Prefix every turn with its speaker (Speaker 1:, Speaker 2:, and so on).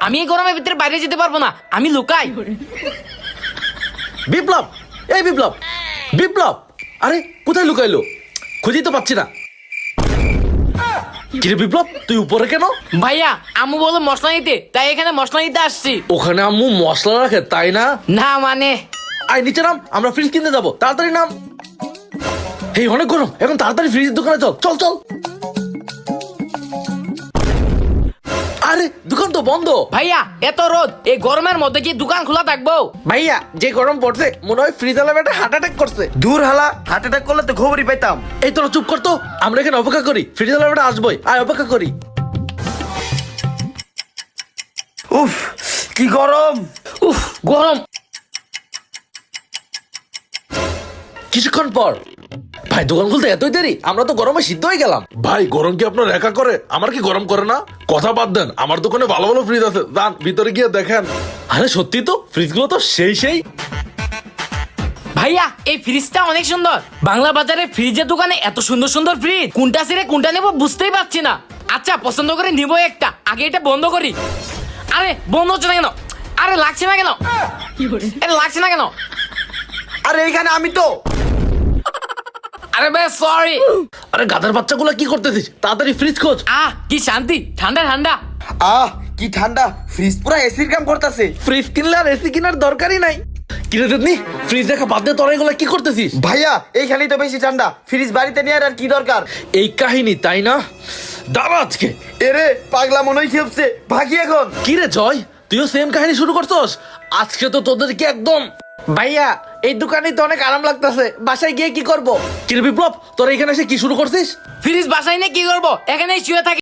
Speaker 1: আমি এই গরমের ভিতরে বাইরে যেতে পারবো না, আমি লুকাই।
Speaker 2: বিপ্লব, এই বিপ্লব, বিপ্লব, আরে কোথায় লুকাইলো? খুঁজেই তো পাচ্ছি না। কিরে বিপ্লব, তুই উপরে কেন?
Speaker 1: ভাইয়া আম্মু বলো মশলা নিতে, তাই এখানে মশলা নিতে আসছি।
Speaker 2: ওখানে আম্মু মশলা রাখে তাই না?
Speaker 1: না মানে
Speaker 2: আয় নিচে নাম, আমরা ফ্রিজ কিনতে যাবো, তাড়াতাড়ি নাম। এই অনেক গরম, এখন তাড়াতাড়ি ফ্রিজের দোকানে চল চল চল। আরে দোকান তো বন্ধ।
Speaker 1: ভাইয়া এত রোদ, এই গরমের মধ্যে কি দোকান খোলা থাকবো?
Speaker 2: ভাইয়া যে গরম পড়ছে মনে হয় ফ্রিজ আলা একটা হার্ট অ্যাটাক করছে।
Speaker 3: দূর হালা, হার্ট অ্যাটাক করলে তো খবরই পাইতাম।
Speaker 2: এই তোরা চুপ করতো, আমরা এখানে অপেক্ষা করি, ফ্রিজ আলা একটা আসবোই, আয় অপেক্ষা করি।
Speaker 3: উফ কি গরম।
Speaker 1: উফ গরম।
Speaker 2: কিছুক্ষণ পর, ভাই দোকান খুলতে এতই দেরি, আমরা তো গরমে সিদ্ধ হয়ে গেলাম।
Speaker 4: ভাই গরম কি আপনার একা করে? আমার কি গরম করে না? কথা বাদ দেন, আমার দোকানে ভালো ভালো ফ্রিজ আছে, যান ভিতরে গিয়ে দেখেন।
Speaker 2: আরে সত্যি তো, ফ্রিজগুলো তো সেই সেই।
Speaker 1: ভাইয়া এই ফ্রিজটা অনেক সুন্দর। বাংলা বাজারে ফ্রিজের দোকানে এত সুন্দর সুন্দর ফ্রিজ, কোনটা ছেড়ে কোনটা নেবো বুঝতেই পারছি না। আচ্ছা পছন্দ করে নিবো একটা, আগে এটা বন্ধ করি। আরে বন্ধ হচ্ছে না কেন? আরে লাগছে না কেন? আরে লাগছে না কেন?
Speaker 3: আরে এইখানে আমি তো।
Speaker 1: আরে বেশ সরি।
Speaker 2: আরে গাধার বাচ্চাগুলো কি করতেছিস? তাড়াতাড়ি ফ্রিজ খোঁজ।
Speaker 1: কি শান্তি, ঠান্ডা ঠান্ডা।
Speaker 3: কি ঠান্ডা, ফ্রিজ পুরো এসির কাম করতেছে।
Speaker 2: ফ্রিজ কিনলে আর এসি কেনার দরকারই নাই। কিরে দেদনি, ফ্রিজ দেখা বাদ দে, তোরা এগুলো কি করতেছিস?
Speaker 3: ভাইয়া এইখানেই তো বেশি ঠান্ডা, ফ্রিজ বাড়িতে নিয়ে আর কি দরকার।
Speaker 2: এই কাহিনী তাই না? দাঁড়া আজকে।
Speaker 3: এরে পাগলা মনে হয় খেপছে, ভাগি এখন।
Speaker 2: কিরে জয়, তুইও সেম কাহিনী শুরু করছস? আজকে তো তোদেরকে একদম। ভাইয়া এই দোকানেই তো অনেক আরাম লাগতেছে, বাসায় গিয়ে কি করব? কিরে বিপ্লব, তোরা এখানে এসে কি শুরু করছিস?
Speaker 1: ফ্রিজ বাসায় নিয়ে কি করবো, এখানেই শুয়ে থাকি।